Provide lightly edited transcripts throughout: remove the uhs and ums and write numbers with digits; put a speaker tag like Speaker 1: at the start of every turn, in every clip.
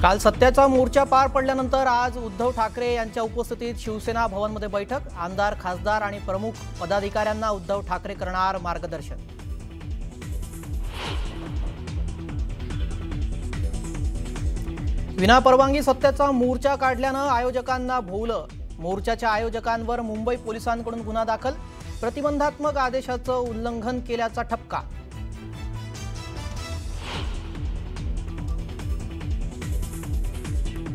Speaker 1: काल सत्याचा मोर्चा पार पडल्यानंतर आज उद्धव ठाकरे यांच्या उपस्थितीत शिवसेना भवनमध्ये बैठक। आमदार, खासदार आणि प्रमुख पदाधिकाऱ्यांना उद्धव ठाकरे करणार मार्गदर्शन। विनापरवानगी सत्याचा मोर्चा काढल्यानं आयोजकांना भोवलं। मोर्चाच्या आयोजकांवर मुंबई पोलिसांकडून गुन्हा दाखल। प्रतिबंधात्मक आदेशाचं उल्लंघन केल्याचा ठपका।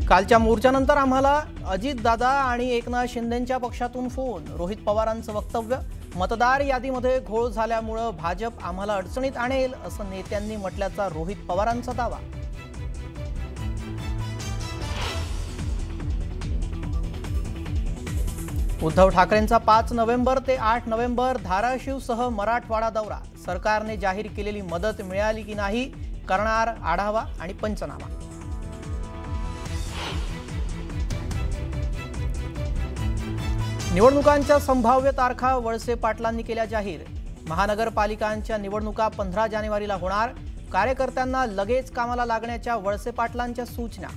Speaker 1: कालच्या मोर्चानंतर आम्हाला अजितदादा आणि एकनाथ शिंदेंच्या पक्षातून फोन। रोहित पवारांचं वक्तव्य, मतदार यादीमध्ये घोळ झाल्यामुळे भाजप आम्हाला अडचणीत आणेल असं नेत्यांनी म्हटल्याचा रोहित पवारांचा दावा। उद्धव ठाकरेंचा 5 नोव्हेंबर ते 8 नोव्हेंबर धाराशिवसह मराठवाडा दौरा। सरकारने जाहीर केलेली मदत मिळाली की नाही, करणार आढावा आणि पंचनामा। निवडणुकांच्या संभाव्य तारखा वळसे पाटलांनी केल्या जाहीर। महानगरपालिकांच्या निवडणुका 15 जानेवारीला होणार। कार्यकर्त्यांना लगेच कामाला लागण्याच्या वळसे पाटलांच्या सूचना।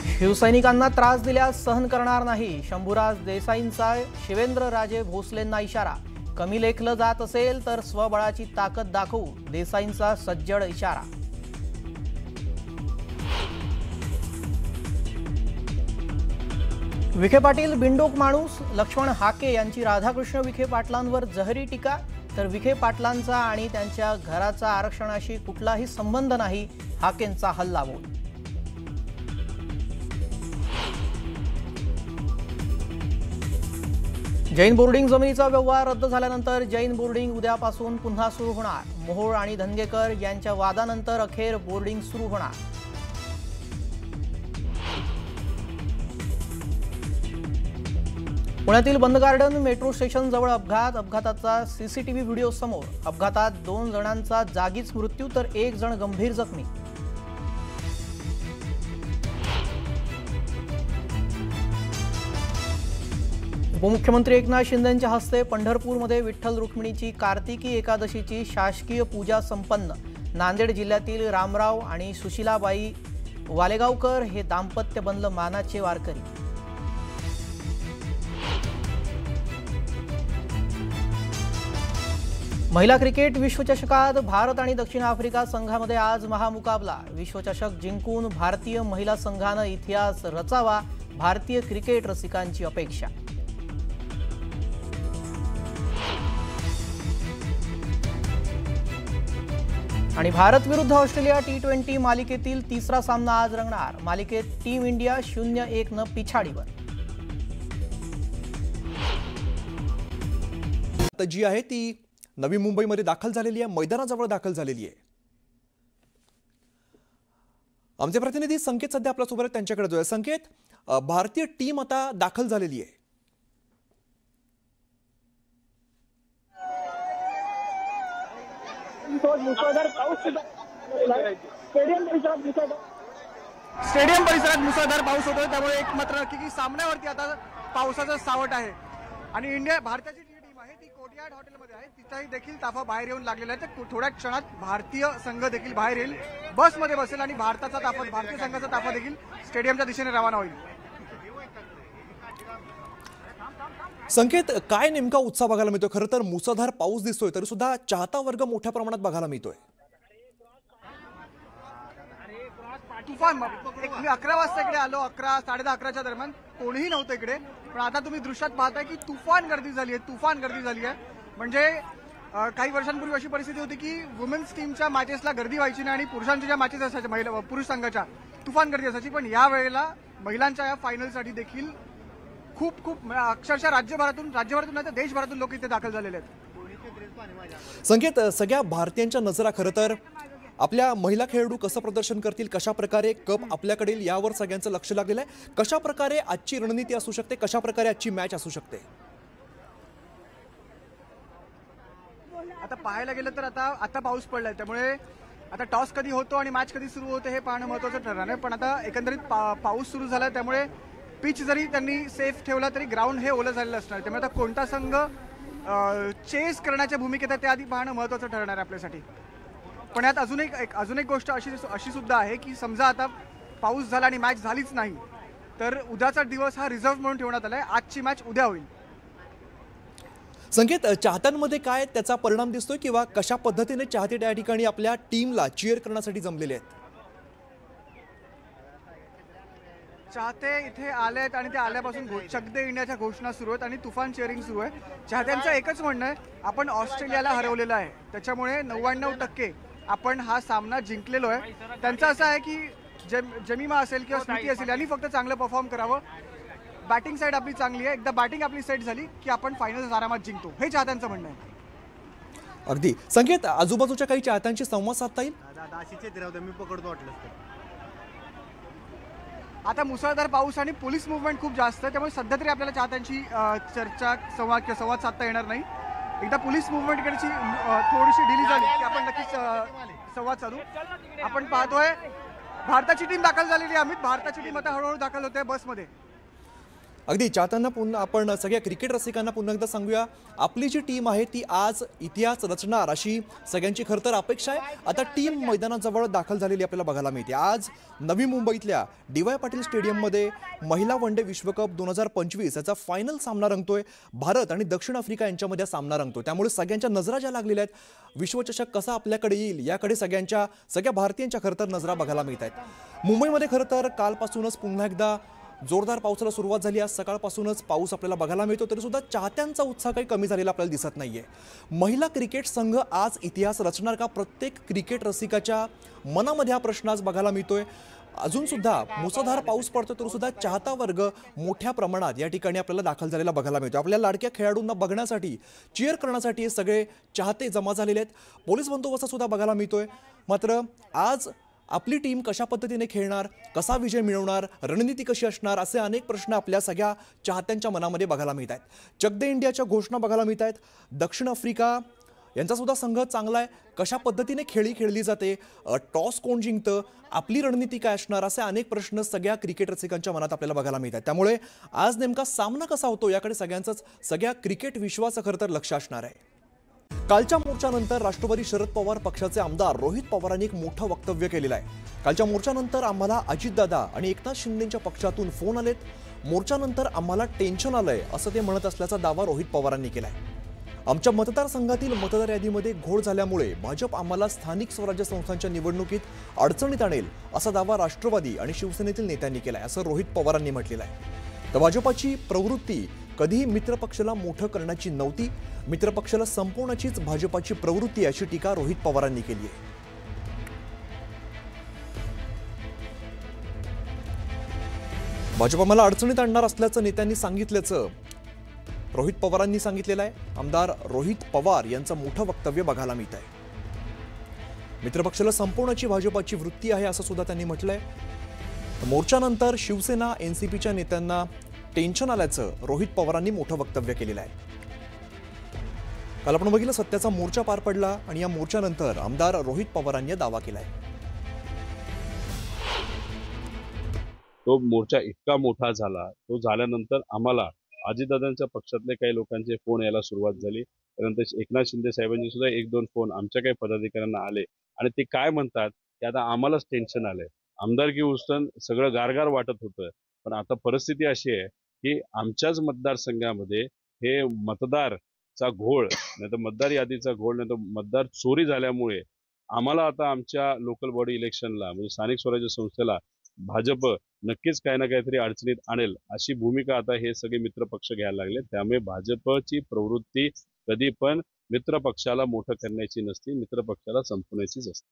Speaker 1: शिवसैनिकांना त्रास दिल्यास सहन करणार नाही, शंभूराज देसाईंचा शिवेंद्रराजे भोसलेंना इशारा। कमी लेखलं जात असेल तर स्वबळाची ताकद दाखवू, देसाईंचा सज्जड इशारा। विखे पाटील बिंडोक माणूस, लक्ष्मण हाके यांची राधाकृष्ण विखे पाटलांवर जहरी टीका। तर विखे पाटलांचा आणि त्यांच्या घराचा आरक्षणाशी कुठलाही संबंध नाही, हाकेंचा हल्लाबोल। जैन बोर्डिंग जमिनीचा व्यवहार रद्द झाल्यानंतर जैन बोर्डिंग उद्यापासून पुन्हा सुरू होणार। मोहोळ आणि धनगेकर यांच्या वादानंतर अखेर बोर्डिंग सुरू होणार। पुण्यातील बंद गार्डन मेट्रो स्टेशन जवळ अपघाताचा सीसीटीव्ही व्हिडिओ समोर। अपघातात 2 जणांचा जागीच मृत्यू तर 1 जण गंभीर जखमी। उपमुख्यमंत्री एकनाथ शिंदेंच्या हस्ते पंढरपूरमध्ये विठ्ठल रुक्मिणीची कार्तिकी एकादशीची शासकीय पूजा संपन्न। नांदेड जिल्ह्यातील रामराव आणि सुशीलाबाई वालेगावकर हे दाम्पत्य बनलं मानाचे वारकरी। महिला क्रिकेट विश्वचषकात भारत आणि दक्षिण आफ्रिका संघामध्ये आज महामुकाबला। विश्वचषक जिंकून भारतीय महिला संघानं इतिहास रचावा, भारतीय क्रिकेट रसिकांची अपेक्षा। आणि भारत विरुद्ध ऑस्ट्रेलिया T20 मालिकेतील तिसरा सामना आज रंगणार। मालिकेत टीम इंडिया 0-1 न पिछाडीवर।
Speaker 2: जी आहे ती नवी मुंबईमध्ये दाखल झालेली आहे, मैदानाजवळ दाखल झालेली आहे। आमचे प्रतिनिधी संकेत सध्या आपल्या सोबत त्यांच्याकडे जाऊया। संकेत, भारतीय टीम आता दाखल झालेली आहे।
Speaker 3: स्टेडियम परिसरात मुसळधार पाऊस होतोय, त्यामुळे एक मात्र नक्की की सामन्यावरती आता पावसाचं सावट आहे। आणि भारताची टीम आहे ती कोर्टयार्ड हॉटेलमध्ये आहे, तिथेही देखील ताफा बाहेर येऊन लागलेला आहे। तर थोड्या क्षणात भारतीय संघ देखील बाहेर येईल, बसमध्ये बसेल आणि भारतीय संघाचा ताफा देखील स्टेडियमच्या दिशेने रवाना होईल।
Speaker 2: संकेत, काय नेमका उत्साह बघायला मिळतोय? खरं तर मुसळधार पाऊस दिसतोय तरी सुद्धा चाहता वर्ग मोठ्या प्रमाणात बघायला मिळतोय।
Speaker 3: तुफान मी 11 वाजता इकडे आलो, 11, 10:30 दरम्यान कोणीही नव्हतं इकडे, पण आता तुम्ही दृश्यात पाहताय की तुफान गर्दी झाली आहे। म्हणजे काही वर्षांपूर्वी अशी परिस्थिती होती की वुमेन्स टीमच्या मॅचेसला गर्दी व्हायची नाही आणि पुरुषांच्या ज्या मॅचेस असायच्या पुरुष संघाच्या तुफान गर्दी असायची, पण या वेळेला महिलांच्या या फायनलसाठी देखील खूप अक्षरशः राज्यभरातून नाही तर देशभरातून लोक इथे दाखल झालेले आहेत।
Speaker 2: संकेत, सगळ्या भारतीयांच्या नजरा खरं तर आपल्या महिला खेळाडू कसं प्रदर्शन करतील, कशा प्रकारे कप आपल्याकडे येईल यावर सगळ्यांचं लक्ष लागलेलं आहे। कशा प्रकारे आजची रणनीती असू शकते, कशा प्रकारे आजची मॅच असू शकते?
Speaker 3: आता पाहायला गेलं तर आता पाऊस पडलाय, त्यामुळे आता टॉस कधी होतो आणि मॅच कधी सुरू होते हे पाहणं महत्त्वाचं ठरणार आहे। पण आता एकंदरीत पाऊस सुरू झाला, त्यामुळे पिच जरी त्यांनी सेफ ठेवला तरी ग्राउंड हे ओलं झालेलं असणार। त्यामुळे आता कोणता संघ चेस करण्याच्या भूमिकेत आहे ते आधी पाहणं महत्त्वाचं ठरणार आहे आपल्यासाठी। पण यात अजून एक गोष्ट अशी सुद्धा आहे की समजा आता पाऊस झाला आणि मॅच झालीच नाही तर उद्याचा दिवस हा रिझर्व्ह म्हणून ठेवण्यात आलाय. आजची मॅच उद्या होईल.
Speaker 2: संकेत, चाहत्यांमध्ये काय त्याचा परिणाम दिसतोय किंवा कशा पद्धतीने चाहते त्या ठिकाणी आपल्या टीमला चीअर करण्यासाठी जमलेले आहेत?
Speaker 3: चाहते इथे आलेत आणि ते आल्यापासून चक दे इंडियाच्या घोषणा सुरू आहेत आणि तुफान चेअरिंग सुरू आहे. चाहत्यांचं एकच म्हणणं आहे, आपण ऑस्ट्रेलियाला हरवलेलं आहे, त्याच्यामुळे 99% आपण हा सामना जिंकलेलो आहे. त्यांचं असं आहे की जमीमा असेल किंवा स्मृती असेल यांनी फक्त चांगलं परफॉर्म करावं. बॅटिंग साईड आपली चांगली आहे, एकदा बॅटिंग आपली सेट झाली की आपण फायनल आरामात जिंकतो, हे चाहत्यांचं म्हणणं आहे.
Speaker 2: अगदी. संकेत, आजूबाजूच्या काही चाहत्यांशी संवाद साधता येईल?
Speaker 4: मी पकडतो वाटलं.
Speaker 3: आता मुसळधार पाऊस आणि पोलीस मुवमेंट खूप जास्त आहे, त्यामुळे सध्या तरी आपल्याला चाहत्यांशी संवाद साधता येणार नाही. एकदा पोलीस मुवमेंटकडची थोडीशी ढिली झाली की आपण नक्कीच संवाद साधू. आपण पाहतोय भारताची टीम दाखल झालेली आहे. अमित, भारताची टीम आता हळूहळू दाखल होते बसमध्ये.
Speaker 2: अगदी. चाहत्यांना पुन्हा आपण सगळ्या क्रिकेट रसिकांना पुन्हा एकदा सांगूया, आपली जी टीम आहे ती आज इतिहास रचणार अशी सगळ्यांची खरं तर अपेक्षा आहे. आता टीम मैदानाजवळ दाखल झालेली आपल्याला बघायला मिळते. आज नवी मुंबईतल्या डी.वाय. पाटील स्टेडियममध्ये महिला वन डे विश्वकप 2025 याचा फायनल सामना रंगतोय. भारत आणि दक्षिण आफ्रिका यांच्यामध्ये सामना रंगतोय. त्यामुळे सगळ्यांच्या नजरा ज्या लागलेल्या आहेत, विश्वचषक कसा आपल्याकडे येईल याकडे सगळ्या भारतीयांच्या खरं तर नजरा बघायला मिळत आहेत. मुंबईमध्ये खरं तर कालपासूनच पुन्हा एकदा जोरदार पावसाला सुरुवात झाली. आज सकाळपासूनच पाऊस आपल्याला बघायला मिळतो, तरी सुद्धा चाहत्यांचा उत्साह काही कमी झालेला आपल्याला दिसत नाहीये. महिला क्रिकेट संघ आज इतिहास रचणार का? प्रत्येक क्रिकेट रसिकाच्या मनामध्ये हा प्रश्न आज बघायला मिळतोय. अजून सुद्धा मुसळधार पाऊस पडतो तरी सुद्धा चाहता वर्ग मोठ्या प्रमाणात या ठिकाणी आपल्याला दाखल झालेला बघायला मिळतो. आपल्या लाडक्या खेळाडूंना बघण्यासाठी, चीअर करण्यासाठी हे सगळे चाहते जमा झालेले आहेत. पोलीस बंदोबस्त सुद्धा बघायला मिळतोय. मात्र आज आपली टीम कशा पद्धतीने खेळणार, कसा विजय मिळवणार, रणनीती कशी असणार, असे अनेक प्रश्न आपल्या सगळ्या चाहत्यांच्या मनामध्ये बघायला मिळत आहेत. चक दे इंडियाच्या घोषणा बघायला मिळत आहेत. दक्षिण आफ्रिका यांचा सुद्धा संघ चांगला आहे. कशा पद्धतीने खेळली जाते, टॉस कोण जिंकतं, आपली रणनीती काय असणार, असे अनेक प्रश्न सगळ्या क्रिकेट रसिकांच्या मनात आपल्याला बघायला मिळतात. त्यामुळे आज नेमका सामना कसा होतो याकडे सगळ्या क्रिकेट विश्वाचं खरं तर लक्ष असणार आहे. कालच्या मोर्चानंतर राष्ट्रवादी शरद पवार पक्षाचे आमदार रोहित पवारांनी एक मोठं वक्तव्य केलेलं आहे. कालच्या मोर्चानंतर आम्हाला अजितदादा आणि एकनाथ शिंदेच्या पक्षातून फोन आलेत. मोर्चानंतर आम्हाला टेन्शन आलंय असं ते म्हणत असल्याचा दावा रोहित पवारांनी केलाय. आमच्या मतदारसंघातील मतदार यादीमध्ये घोळ झाल्यामुळे भाजप आम्हाला स्थानिक स्वराज्य संस्थांच्या निवडणुकीत अडचणीत आणेल असा दावा राष्ट्रवादी आणि शिवसेनेतील नेत्यांनी केलाय, असं रोहित पवारांनी म्हटलेलं आहे. तर भाजपाची प्रवृत्ती कधीही मित्रपक्षाला मोठं करण्याची नव्हती, मित्रपक्षाला संपवण्याचीच भाजपाची प्रवृत्ती, अशी टीका रोहित पवारांनी केली आहे. भाजप आम्हाला अडचणीत आणणार असल्याचं नेत्यांनी सांगितल्याचं रोहित पवारांनी सांगितलेलं आहे. आमदार रोहित पवार यांचं मोठं वक्तव्य बघायला मिळत आहे. मित्रपक्षाला संपवण्याची भाजपाची वृत्ती आहे असं सुद्धा त्यांनी म्हटलंय. मोर्चानंतर शिवसेना एनसीपीच्या नेत्यांना टेन्शन आल्याचं रोहित पवारांनी मोठं वक्तव्य केलेलं आहे. काल आपण बघितलं, सत्याचा मोर्चा पार पडला आणि या मोर्चानंतर आमदार रोहित पवारांनी दावा केलाय.
Speaker 5: तो मोर्चा इतका मोठा झाला, तो झाल्यानंतर आम्हाला अजितदादांच्या पक्षातले काही लोकांचे फोन यायला सुरुवात झाली. त्यानंतर एकनाथ शिंदे साहेबांनी सुद्धा 1-2 फोन आमच्या काही पदाधिकाऱ्यांना आले आणि ते काय म्हणतात की आता आम्हालाच टेन्शन आलंय. आमदारकी उचलून सगळं गारगार वाटत होतं, पण आता परिस्थिती अशी आहे की आमच्याच मतदारसंघामध्ये हे मतदारचा घोळ, नाही तर मतदार यादीचा घोळ, नाही तर मतदार चोरी झाल्यामुळे आम्हाला आता आमच्या लोकल बॉडी इलेक्शनला म्हणजे स्थानिक स्वराज्य संस्थेला भाजप नक्कीच काही ना काहीतरी अडचणीत आणेल अशी भूमिका आता हे सगळे मित्रपक्ष घ्यायला लागले. त्यामुळे भाजपची प्रवृत्ती कधी पण मित्रपक्षाला मोठं करण्याची नसती, मित्रपक्षाला संपवण्याचीच असते.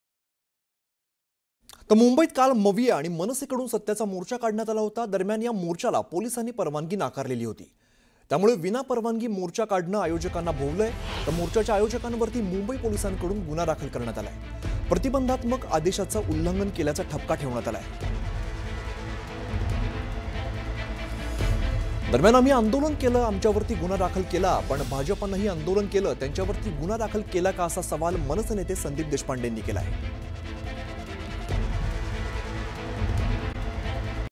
Speaker 2: तर मुंबईत काल मविया आणि मनसेकडून सत्याचा मोर्चा काढण्यात आला होता. दरम्यान या मोर्चाला पोलिसांनी परवानगी नाकारलेली होती. त्यामुळे विना परवानगी मोर्चा काढणं आयोजकांना भोवलंय. तर मोर्चाच्या आयोजकांवरती मुंबई पोलिसांकडून गुन्हा दाखल करण्यात आलाय. प्रतिबंधात्मक आदेशाचं उल्लंघन केल्याचा ठपका ठेवण्यात आलाय. दरम्यान आम्ही आंदोलन केलं, आमच्यावरती गुन्हा दाखल केला, पण भाजपानंही आंदोलन केलं, त्यांच्यावरती गुन्हा दाखल केला का असा सवाल मनसे नेते संदीप देशपांडेंनी केला आहे.